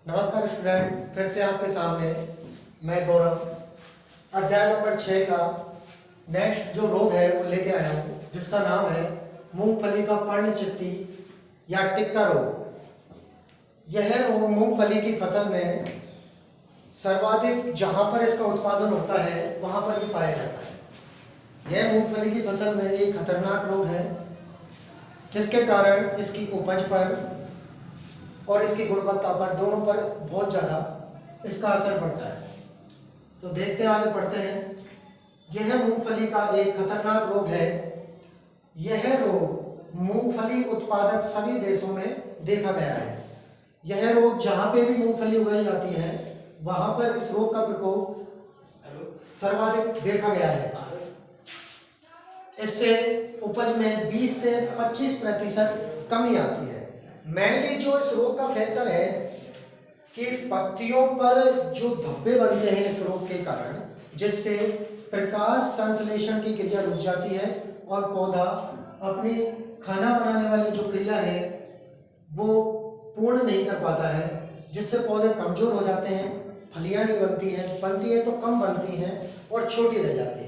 नमस्कार स्टूडेंट, फिर से आपके सामने मैं गौरव अध्याय नंबर 6 का नेक्स्ट जो रोग है वो लेके आया हूँ, जिसका नाम है मूंगफली का पर्णचित्ती या टिक्का रोग। यह रोग मूंगफली की फसल में सर्वाधिक जहाँ पर इसका उत्पादन होता है वहाँ पर भी पाया जाता है। यह मूंगफली की फसल में एक खतरनाक रोग है, जिसके कारण इसकी उपज पर और इसकी गुणवत्ता पर दोनों पर बहुत ज़्यादा इसका असर पड़ता है। तो देखते हैं, आगे पढ़ते हैं। यह मूंगफली का एक खतरनाक रोग है। यह रोग मूंगफली उत्पादक सभी देशों में देखा गया है। यह रोग जहाँ पे भी मूंगफली उगाई जाती है वहाँ पर इस रोग का प्रकोप सर्वाधिक देखा गया है। इससे उपज में 20 से 25% कमी आती है। मेनली जो इस रोग का फैक्टर है कि पत्तियों पर जो धब्बे बनते हैं इस रोग के कारण, जिससे प्रकाश संश्लेषण की क्रिया रुक जाती है और पौधा अपनी खाना बनाने वाली जो क्रिया है वो पूर्ण नहीं कर पाता है, जिससे पौधे कमजोर हो जाते हैं, फलियां नहीं बनती है तो कम बनती हैं और छोटी रह जाती है।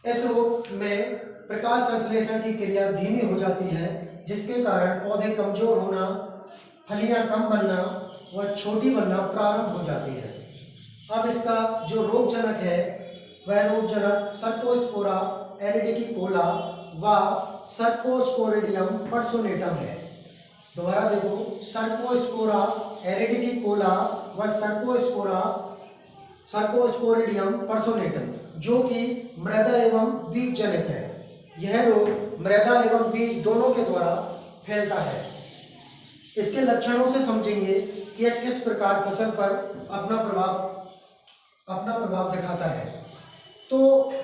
इस रोग में प्रकाश संश्लेषण की क्रिया धीमी हो जाती है, जिसके कारण पौधे कमजोर होना, फलियां कम बनना व छोटी बनना प्रारंभ हो जाती है। अब इसका जो रोगजनक है वह रोगजनक सर्कोस्पोरा एरिडिकिकोला व सर्कोस्पोरिडियम पर्सोनेटम है। दोबारा देखो, सर्कोस्पोरा एरिडिकिकोला व सर्कोस्पोरिडियम पर्सोनेटम, जो कि मृदा एवं बीज जनित है। यह रोग मृदा एवं बीज दोनों के द्वारा फैलता है। इसके लक्षणों से समझेंगे कि यह किस प्रकार फसल पर अपना प्रभाव दिखाता है। तो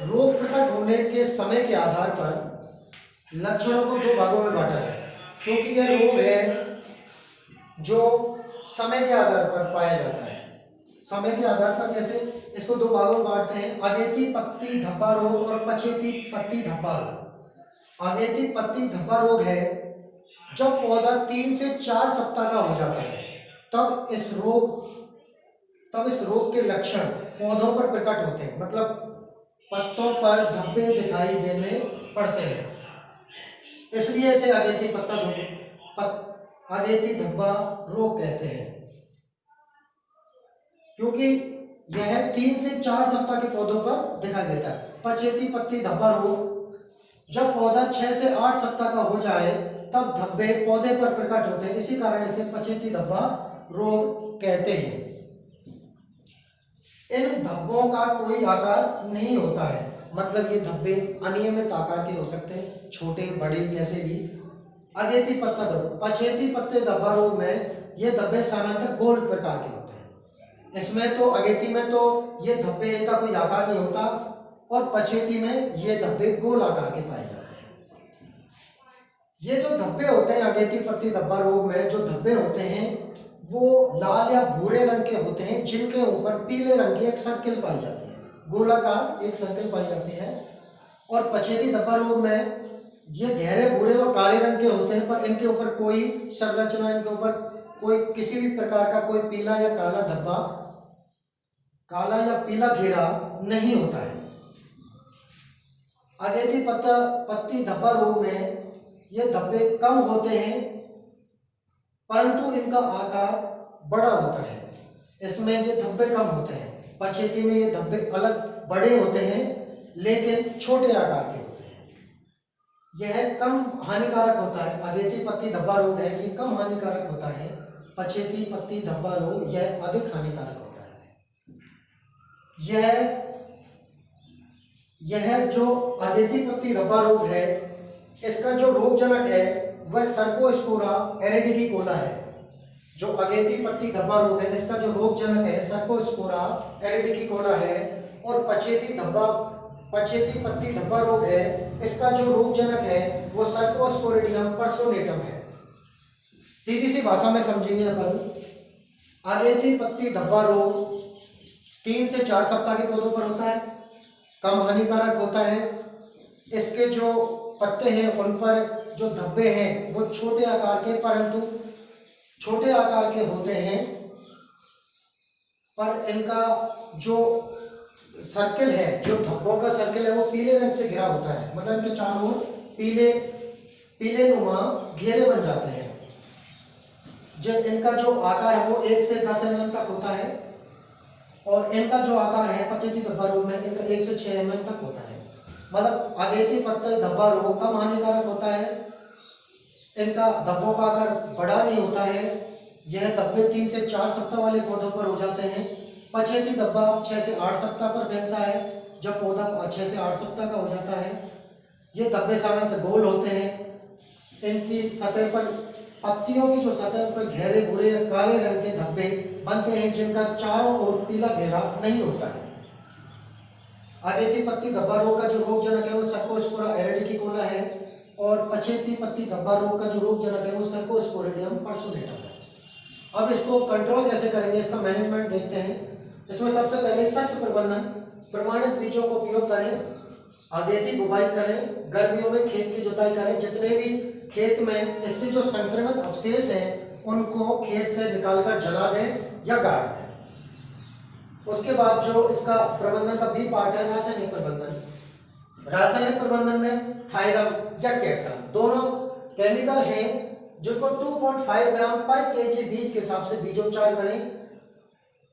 रोग प्रकट होने के समय के आधार पर लक्षणों को दो भागों में बांटा है, क्योंकि यह रोग है जो समय के आधार पर पाया जाता है। समय के आधार पर कैसे, इसको दो भागों में बांटते हैं, अगेती पत्ती धब्बा रोग और पछेती पत्ती धब्बा रोग। अगेती पत्ती धब्बा रोग है जब पौधा 3 से 4 सप्ताह का हो जाता है, तब इस रोग के लक्षण पौधों पर प्रकट होते हैं, मतलब पत्तों पर धब्बे दिखाई देने पड़ते हैं। इसलिए इसे अगेती धब्बा रोग कहते हैं, क्योंकि यह 3 से 4 सप्ताह के पौधों पर दिखाई देता है। पछेती पत्ती धब्बा रोग, जब पौधा 6 से 8 सप्ताह का हो जाए तब धब्बे पौधे पर प्रकट होते हैं, इसी कारण इसे पछेती धब्बा रोग कहते हैं। इन धब्बों का कोई आकार नहीं होता है, मतलब ये धब्बे अनियमित आकार के हो सकते हैं, छोटे बड़े कैसे भी। पछेती पत्ते धब्बा रोग में ये धब्बे सामान्यतः गोल प्रकार के होते हैं। इसमें तो अगेती में तो ये धब्बे का कोई आकार नहीं होता और पछेती में ये धब्बे गोल आकार के पाए जाते हैं। ये जो धब्बे होते हैं अगेती पत्ती धब्बा रोग में, जो धब्बे होते हैं वो लाल या भूरे रंग के होते हैं, जिनके ऊपर पीले रंग की एक सर्किल पाई जाती है, गोलाकार एक सर्किल पाई जाती है। और पछेती धब्बा रोग में ये गहरे भूरे व काले रंग के होते हैं, पर इनके ऊपर कोई संरचना, इनके ऊपर कोई किसी भी प्रकार का कोई पीला या काला धब्बा, काला या पीला घेरा नहीं होता है। अगेती पत्ती धब्बा रोग में ये धब्बे कम होते हैं, परंतु इनका आकार बड़ा होता है। इसमें ये धब्बे कम होते हैं। पछेती में ये धब्बे अलग बड़े होते हैं, लेकिन छोटे आकार के होते हैं। यह कम हानिकारक होता है। अगेती पत्ती धब्बा रोग है, ये कम हानिकारक होता है। पछेती पत्ती धब्बा रोग यह अधिक हानिकारक होता है। यह जो अगेती पत्ती धब्बा रोग है, इसका जो रोगजनक है वह सर्कोस्पोरा एरिडिकिकोला है। जो अगेती पत्ती धब्बा रोग है, इसका जो रोगजनक है सर्कोस्पोरा एरिडिकिकोला है। और पछेती पत्ती धब्बा रोग है, इसका जो रोगजनक है वो सर्कोस्पोरिडियम पर्सोनेटम है। सीधी सी भाषा में समझेंगे अपन, अगेती पत्ती धब्बा रोग 3 से 4 सप्ताह के पौधों पर होता है, कम हानिकारक होता है। इसके जो पत्ते हैं उन पर जो धब्बे हैं वो छोटे आकार के, परंतु छोटे आकार के होते हैं, पर इनका जो सर्किल है, जो धब्बों का सर्किल है, वो पीले रंग से घिरा होता है। मतलब इनके चारों ओर पीले नुमा घेरे बन जाते हैं। जब इनका जो आकार है वो 1 से 10 mm तक होता है, और इनका जो आकार है पचेती धब्बा रोग में इनका 1 से 6 mm तक होता है। मतलब अगेती पत्ते धब्बा रोग कम हानिकारक होता है। इनका धब्बों का आकार बड़ा नहीं होता है। यह धब्बे 3 से 4 सप्ताह वाले पौधों पर हो जाते हैं। पछेती धब्बा 6 से 8 सप्ताह पर फैलता है, जब पौधा 6 से 8 सप्ताह का हो जाता है। ये धब्बे सामान्यतः गोल होते हैं। इनकी सतह पर, पत्तियों की जो सतह पर गहरे भूरे या काले रंग के धब्बे बनते हैं, जिनका चारों ओर पीला घेरा नहीं होता है। अगेती पत्ती धब्बा रोग का जो रोगजनक है वो सर्कोस्पोरा एरिडिकिकोला है, और पछेती पत्ती धब्बा रोग का जो रोगजनक है वो सर्कोस्पोरिडियम पर्सोनेटस है। अब इसको कंट्रोल कैसे करेंगे, इसका मैनेजमेंट देखते हैं। इसमें सबसे पहले शस्य प्रबंधन, प्रमाणित बीजों को उपयोग करें, अगेती बुवाई करें, गर्मियों में खेत की जुताई करें। जितने भी खेत में इससे जो संक्रमित अवशेष हैं उनको खेत से निकालकर जला दें या गाड़ दें। उसके बाद जो इसका प्रबंधन का बी पार्ट है, रासायनिक प्रबंधन। रासायनिक प्रबंधन में थायरम या कैप्टन दोनों केमिकल हैं, जिनको 2.5 ग्राम पर केजी बीज के हिसाब से बीजोपचार करें।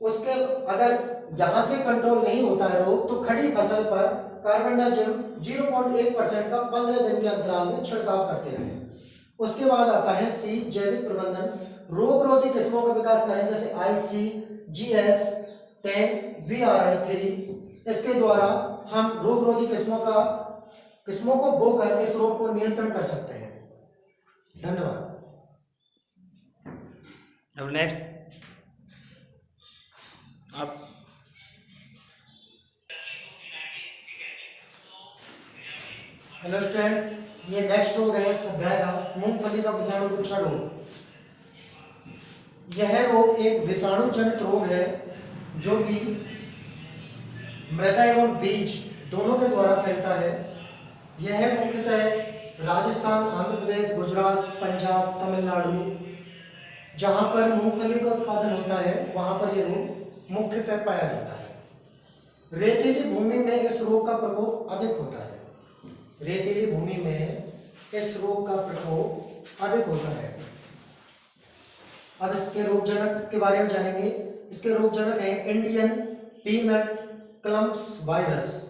उसके अगर यहां से कंट्रोल नहीं होता है रोग, तो खड़ी फसल पर कार्बेंडाजिम 0.1% का 15 दिन के अंतराल में छिड़काव करते रहें। उसके बाद आता है सी, जैविक प्रबंधन। रोगरोधी किस्मों का विकास करें, जैसे ICGS 10 VRI3। इसके द्वारा हम रोगरोधी किस्मों को बोकर इस रोग को नियंत्रण कर सकते हैं। धन्यवाद। अब नेक्स्ट आप हेलो स्टूडेंट, ये नेक्स्ट रोग है इस अध्याय का, मूंगफली का विषाणु गुच्छा रोग। यह रोग एक विषाणु जनित रोग है जो कि मृदा एवं बीज दोनों के द्वारा फैलता है। यह मुख्यतः राजस्थान, आंध्र प्रदेश, गुजरात, पंजाब, तमिलनाडु, जहां पर मूंगफली का उत्पादन होता है वहां पर यह रोग मुख्यतः पाया जाता है। रेतीली भूमि में इस रोग का प्रकोप अधिक होता है। रेतीली भूमि में इस रोग का प्रकोप अधिक होता है। अब इसके रोगजनक के बारे में जानेंगे। इसके रोगजनक है Indian peanut clumps virus.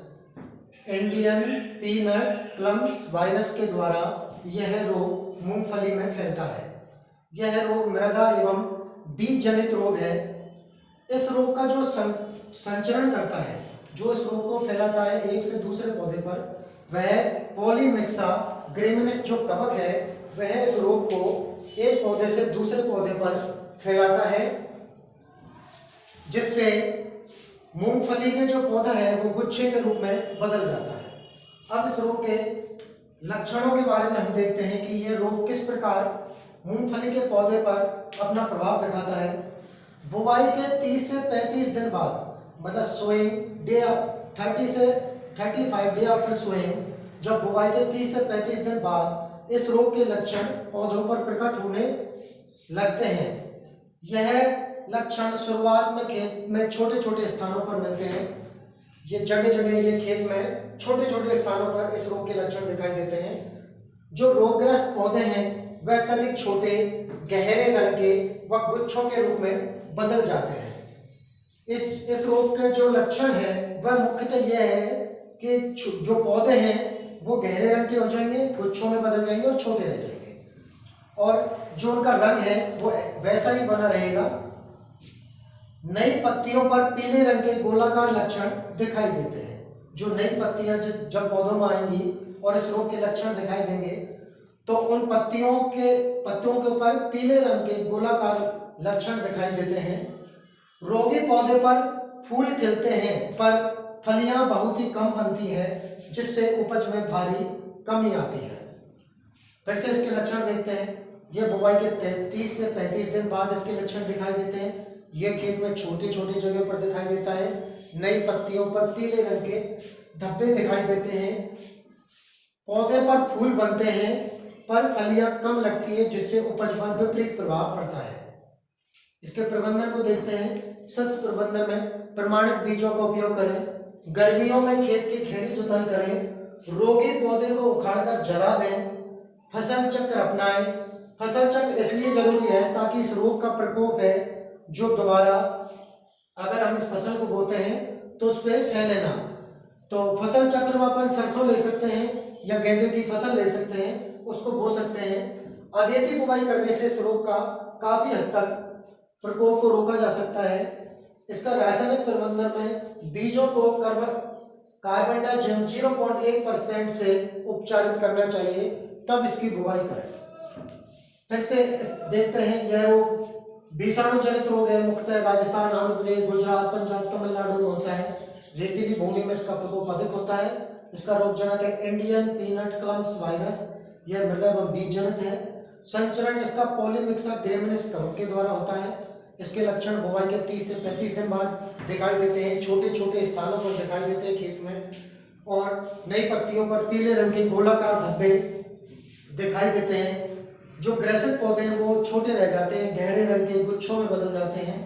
Indian peanut clumps virus के द्वारा यह रोग मूंगफली में फैलता है। यह रोग मृदा एवं बीज जनित रोग है। इस रोग का जो संचरण करता है, जो इस रोग को फैलाता है एक से दूसरे पौधे पर, वह पॉलीमिक्सा ग्रेमिनिस जो कवक है, वह इस रोग को एक पौधे से दूसरे पौधे पर फैलाता है, जिससे मूंगफली के जो पौधा है वो गुच्छे के रूप में बदल जाता है। अब इस रोग के लक्षणों के बारे में हम देखते हैं कि यह रोग किस प्रकार मूंगफली के पौधे पर अपना प्रभाव दिखाता है। बुवाई के 30 से 35 दिन बाद, मतलब सोइंग डे 30 से 35 डे आफ्टर सोइंग, जब बुवाई के 30 से 35 दिन बाद इस रोग के लक्षण पौधों पर प्रकट होने लगते हैं। यह लक्षण शुरुआत में खेत में छोटे छोटे स्थानों पर मिलते हैं। ये जगह जगह ये खेत में छोटे छोटे स्थानों पर इस रोग के लक्षण दिखाई देते हैं। जो रोगग्रस्त पौधे हैं वह तनिक छोटे, गहरे रंग के व गुच्छों के रूप में बदल जाते हैं। इस रोग के जो लक्षण है वह मुख्यतः यह है कि जो पौधे हैं वो गहरे रंग के हो जाएंगे, गुच्छों में बदल जाएंगे और छोटे रह जाएंगे, और जो उनका रंग है वो वैसा ही बना रहेगा। नई पत्तियों पर पीले रंग के गोलाकार लक्षण दिखाई देते हैं। जो नई पत्तियां जब पौधों में आएंगी और इस रोग के लक्षण दिखाई देंगे, तो उन पत्तियों के ऊपर पीले रंग के गोलाकार लक्षण दिखाई देते हैं। रोगी पौधे पर फूल खिलते हैं पर फलियां बहुत ही कम बनती है, जिससे उपज में भारी कमी आती है। फिर से इसके लक्षण देखते हैं। ये बुवाई के 30 से 35 दिन बाद इसके लक्षण दिखाई देते हैं। ये खेत में छोटे छोटे जगह पर दिखाई देता है। नई पत्तियों पर पीले रंग के धब्बे दिखाई देते हैं। पौधे पर फूल बनते हैं पर फलियां कम लगती है, जिससे उपज पर विपरीत प्रभाव पड़ता है। इसके प्रबंधन को देखते हैं। सस्य प्रबंधन में प्रमाणित बीजों का उपयोग करें, गर्मियों में खेत की घेरी जुताई करें, रोगी पौधे को उखाड़कर जला दें, फसल चक्र अपनाएं। फसल चक्र इसलिए जरूरी है ताकि इस रोग का प्रकोप है जो दोबारा अगर हम इस फसल को बोते हैं तो उस पर फैले ना। तो फसल चक्र में अपन सरसों ले सकते हैं या गेंदे की फसल ले सकते हैं, उसको बो सकते हैं। अगेती बुवाई करने से इस रोग का काफी हद तक प्रकोप को रोका जा सकता है। इसका रासायनिक प्रबंधन में बीजों को कार्बन डाइऑक्साइड 0.1% से उपचारित करना चाहिए, तब इसकी बुवाई करें। फिर से देखते हैं, यह रोग विषाणु जनित रोग है। मुख्यतः राजस्थान, आंध्र प्रदेश, गुजरात, पंजाब, तमिलनाडु में होता है। रेतीली भूमि में इसका प्रकोप अधिक होता है। इसका रोगजनक है इंडियन पीनट क्लम्प्स वायरस। यह मृदा एवं बीज जनित है। संचरण इसका पॉलीमिक्सा ग्रेमिनिस कवक के द्वारा होता है। इसके लक्षण बुवाई के 30 से 35 दिन बाद दिखाई देते हैं। छोटे छोटे स्थानों पर दिखाई देते हैं खेत में, और नई पत्तियों पर पीले रंग के गोलाकार धब्बे दिखाई देते हैं। जो ग्रसित पौधे हैं वो छोटे रह जाते हैं, गहरे रंग के गुच्छों में बदल जाते हैं।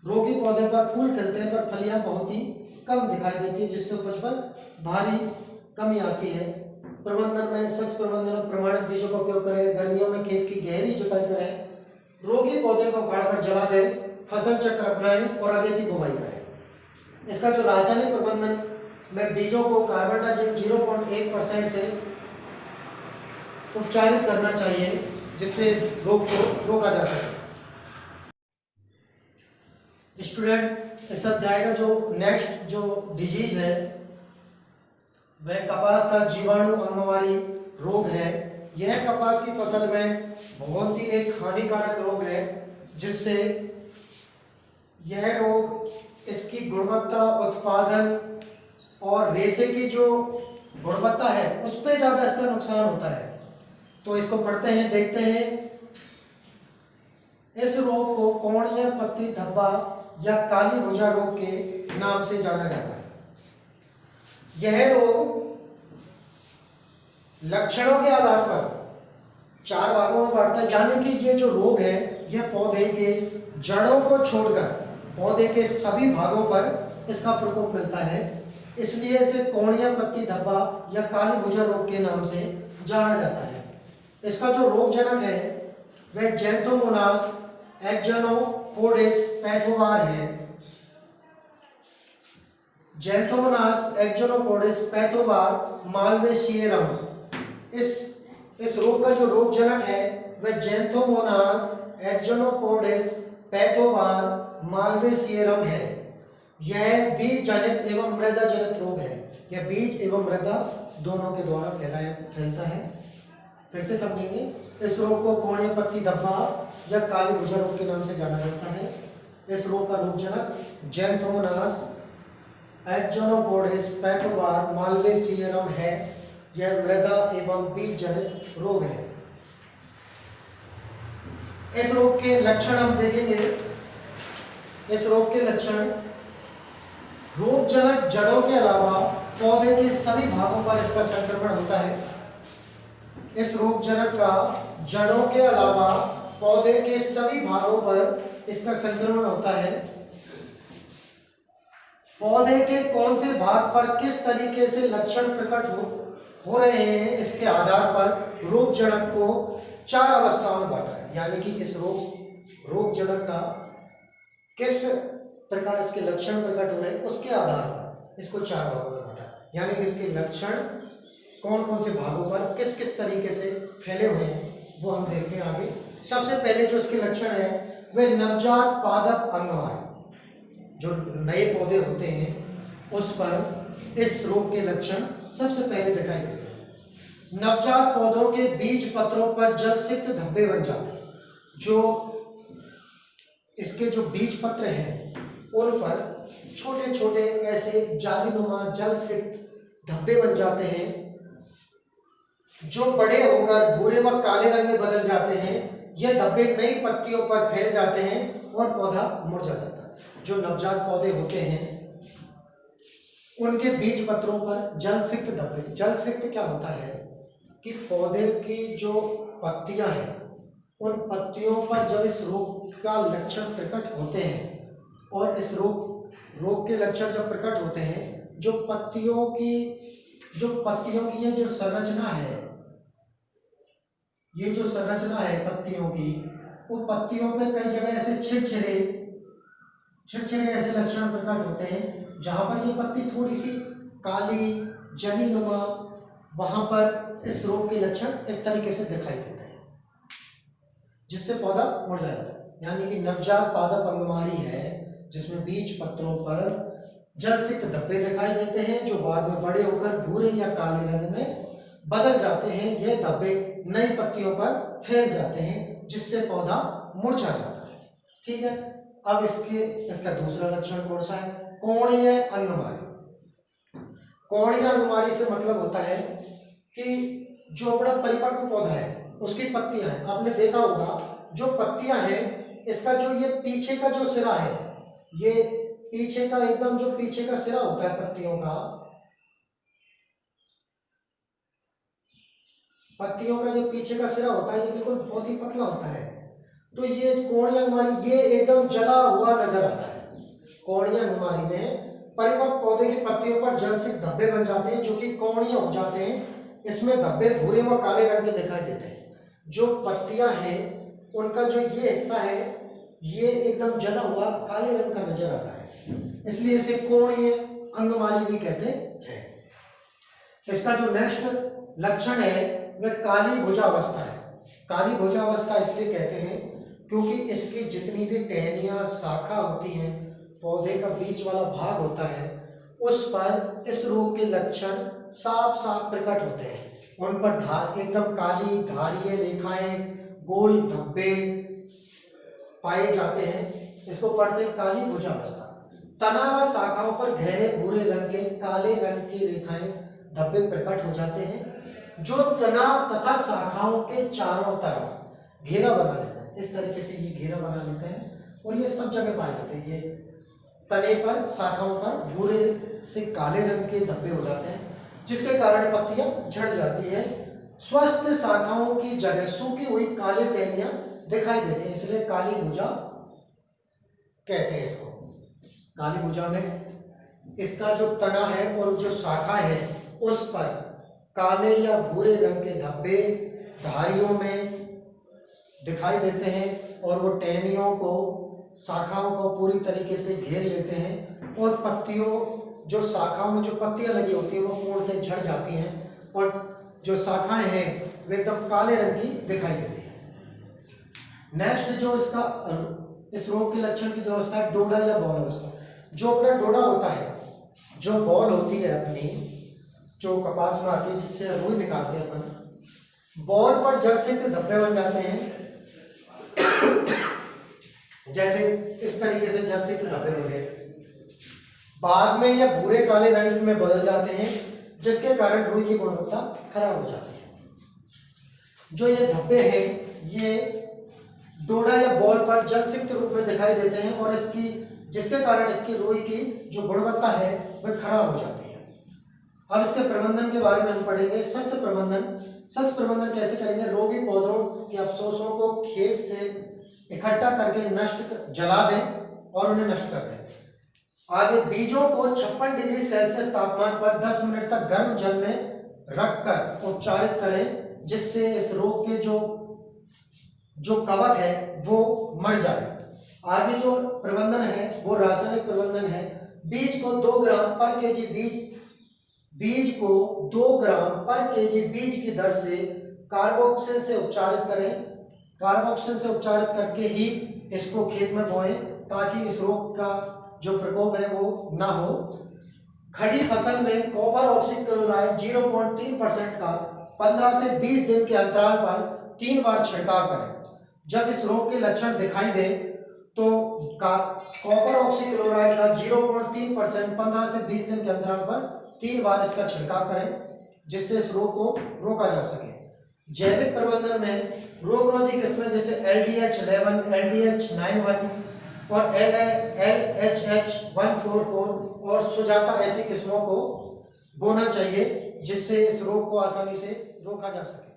रोगी पौधे पर फूल खिलते हैं पर फलियां बहुत ही कम दिखाई देती है, जिससे उपज पर भारी कमी आती है। प्रबंधन में सस्य प्रबंधन में प्रमाणित बीजों का उपयोग करें, गर्मियों में खेत की गहरी जुताई करें, रोगी पौधे को उखाड़कर जला दें, फसल चक्र अपनाएं और अगेती बुवाई करें। इसका जो रासायनिक प्रबंधन में बीजों को कार्बन डाइऑक्साइड 0.1% से उपचारित करना चाहिए, जिससे इस रोग को रोका जा सके। स्टूडेंट, इस अध्याय का जो नेक्स्ट जो डिजीज है वह कपास का जीवाणु अंगमारी रोग है। यह कपास की फसल में बहुत ही एक हानिकारक रोग है, जिससे यह रोग इसकी गुणवत्ता, उत्पादन और रेशे की जो गुणवत्ता है उस पर ज्यादा इसका नुकसान होता है। तो इसको पढ़ते हैं, देखते हैं। इस रोग को कोणीय पत्ती धब्बा या काली भुजा रोग के नाम से जाना जाता है। यह रोग लक्षणों के आधार पर 4 भागों में बांटता है, यानी कि ये जो रोग है यह पौधे के जड़ों को छोड़कर पौधे के सभी भागों पर इसका प्रकोप मिलता है। इसलिए इसे कोणीय पत्ती धब्बा या काली भुजा रोग के नाम से जाना जाता है। इसका जो रोगजनक है वह ज़ैंथोमोनास एक्सोनोपोडिस पैथोवार है। Xanthomonas axonopodis pathovar malvacearum. इस रोग का जो रोगजनक है वह ज़ैंथोमोनास एक्सोनोपोडिस पैथोवार मालवेसियरम है। यह बीज जनित एवं मृदा जनित रोग है। यह बीज एवं मृदा दोनों के द्वारा फैलता है। फिर से समझेंगे, इस रोग को कोणीय पत्ती धब्बा या काली भुजा रोग के नाम से जाना जाता है। इस रोग का रोगजनक ज़ैंथोमोनास एक्सोनोपोडिस पैथोवार मालवेसियरम है। यह मृदा एवं बीज जनित रोग है। इस रोग के लक्षण हम देखेंगे। इस रोग के लक्षण, रोगजनक जड़ों के अलावा पौधे के सभी भागों पर इसका संक्रमण होता है। इस रोगजनक का जड़ों के अलावा पौधे के सभी भागों पर इसका संक्रमण होता है। पौधे के कौन से भाग पर किस तरीके से लक्षण प्रकट हो रहे हैं, इसके आधार पर रोगजनक को 4 अवस्थाओं में बांटा है। यानी कि इस रोगजनक का किस प्रकार इसके लक्षण प्रकट हो रहे हैं उसके आधार पर इसको 4 भागों में बांटा। यानी कि इसके लक्षण कौन कौन से भागों पर किस किस तरीके से फैले हुए हैं वो हम देखते हैं आगे। सबसे पहले जो इसके लक्षण है वे नवजात पादप अंगमारी, जो नए पौधे होते हैं उस पर इस रोग के लक्षण सबसे पहले दिखाई देते हैं। नवजात पौधों के बीज पत्रों पर जलसिक्त धब्बे बन जाते हैं। जो इसके जो बीज पत्र हैं उन पर छोटे छोटे ऐसे जालीनुमा जलसिक्त धब्बे बन जाते हैं, जो बड़े होकर भूरे व काले रंग में बदल जाते हैं। यह धब्बे नई पत्तियों पर फैल जाते हैं और पौधा मुरझा जाता है। जो नवजात पौधे होते हैं उनके बीज पत्रों पर जलसिक्त धब्बे। जलसिक्त क्या होता है कि पौधे की जो पत्तियां हैं उन पत्तियों पर जब इस रोग का लक्षण प्रकट होते हैं, और इस रोग के लक्षण जब प्रकट होते हैं, जो पत्तियों की ये जो संरचना है, ये जो संरचना है पत्तियों की, वो पत्तियों पे कई जगह ऐसे छिड़छिड़े ऐसे लक्षण प्रकट होते हैं, जहां पर ये पत्ती थोड़ी सी काली जली नुमा, वहां पर इस रोग के लक्षण इस तरीके से दिखाई देते हैं, जिससे पौधा मुरझा जाता है। यानी कि नवजात पादप अंगमारी है, जिसमें बीज पत्रों पर जलसिक्त धब्बे दिखाई देते हैं, जो बाद में बड़े होकर भूरे या काले रंग में बदल जाते हैं। ये धब्बे नई पत्तियों पर फैल जाते हैं, जिससे पौधा मुरझा जाता है। ठीक है, अब इसका दूसरा लक्षण कौन सा है? कोणीय अंगमारी। कोणीय अंगमारी से मतलब होता है कि जो बड़ा परिपक्व पौधा है, उसकी पत्तियां हैं, आपने देखा होगा जो पत्तियां हैं, इसका जो ये पीछे का जो सिरा है, ये पीछे का एकदम जो पीछे का सिरा होता है पत्तियों का जो पीछे का सिरा होता है, ये बिल्कुल बहुत ही पतला होता है। तो ये कोणीय अंगमारी ये एकदम जला हुआ नजर आता है। कोणीय अंगमारी में परिपक्व पौधे की पत्तियों पर जलसिक्त धब्बे बन जाते हैं, जो कि कोणीय हो जाते हैं। इसमें धब्बे भूरे व काले रंग के दिखाई देते हैं। जो पत्तियां हैं, उनका जो ये हिस्सा है, ये एकदम जला हुआ काले रंग का नजर आता है, इसलिए इसे कोणीय अंगमारी भी कहते हैं। इसका जो नेक्स्ट लक्षण है वह काली भुजावस्था है। काली भुजावस्था इसलिए कहते हैं क्योंकि इसकी जितनी भी टहनियां शाखा होती हैं, पौधे का बीच वाला भाग होता है, उस पर इस रोग के लक्षण साफ साफ प्रकट होते हैं। उन पर एकदम काली धारीय रेखाएं, गोल धब्बे पाए जाते हैं। इसको पढ़ते हैं काली भुजावस्था। तना व शाखाओं पर गहरे भूरे रंग के काले रंग की रेखाएं, धब्बे प्रकट हो जाते हैं, जो तना तथा शाखाओं के चारों तरफ घेरा बना लेता है। इस तरीके से ये घेरा बना लेते हैं, और ये सब जगह पाए जाते हैं। ये तने पर, शाखाओं पर भूरे से काले रंग के धब्बे हो जाते हैं, जिसके कारण पत्तियां झड़ जाती है। स्वस्थ शाखाओं की जगह सूखी हुई काली टहनियां दिखाई देती हैं, इसलिए काली भुजा कहते हैं इसको। काली भुजा में इसका जो तना है और जो शाखा है, उस पर काले या भूरे रंग के धब्बे धारियों में दिखाई देते हैं, और वो टहनियों को, शाखाओं को पूरी तरीके से घेर लेते हैं, और पत्तियों, जो शाखाओं में जो पत्तियां लगी होती हैं, वो पूर्ण के झड़ जाती हैं, और जो शाखाएं हैं वे एकदम काले रंग की दिखाई देती हैं। नेक्स्ट जो इस रोग के लक्षण की जो अवस्था है, डोडा या बॉल अवस्था। जो अपना डोडा होता है, जो बॉल होती है अपनी, जो कपास में आती है, जिससे रुई निकालते हैं अपन, बॉल पर जलसिक्त धब्बे बन जाते हैं। जैसे इस तरीके से जलसिक्त धब्बे बन गए, बाद में यह भूरे काले रंग में बदल जाते हैं, जिसके कारण रुई की गुणवत्ता खराब हो जाती है। जो ये धब्बे हैं, ये डोडा या बॉल पर जलसिक्त रूप में दिखाई देते हैं, और जिसके कारण इसकी रुई की जो गुणवत्ता है वह खराब हो जाती है। अब इसके प्रबंधन के बारे में हम पढ़ेंगे। सस्य प्रबंधन कैसे करेंगे? रोगी पौधों के अवशेषों को खेत से इकट्ठा करके जला दें और उन्हें नष्ट कर दें। आगे बीजों को 56 डिग्री सेल्सियस तापमान पर 10 मिनट तक गर्म जल में रखकर उपचारित करें, जिससे इस रोग के जो कवक है वो मर जाए। आगे जो प्रबंधन है वो रासायनिक प्रबंधन है। बीज को 2 ग्राम पर केजी बीज की दर से कार्बोक्सिल से उपचारित करें। कार्बोक्सिल से उपचारित करके ही इसको खेत में बोएं, ताकि इस रोग का जो प्रकोप है वो ना हो। खड़ी फसल में कॉपर ऑक्सीक्लोराइड 0.3% का 15 से 20 दिन के अंतराल पर 3 बार छिड़काव करें। जब इस रोग के लक्षण दिखाई दे तो कॉपर ऑक्सीक्लोराइड का 0.3% 15 से 20 दिन के अंतराल पर 3 बार इसका छिड़काव करें, जिससे इस रोग को रोका जा सके। जैविक प्रबंधन में रोगरोधी किस्में जैसे LDH11, LDH91 और LHH144 और सुजाता ऐसी किस्मों को बोना चाहिए, जिससे इस रोग को आसानी से रोका जा सके।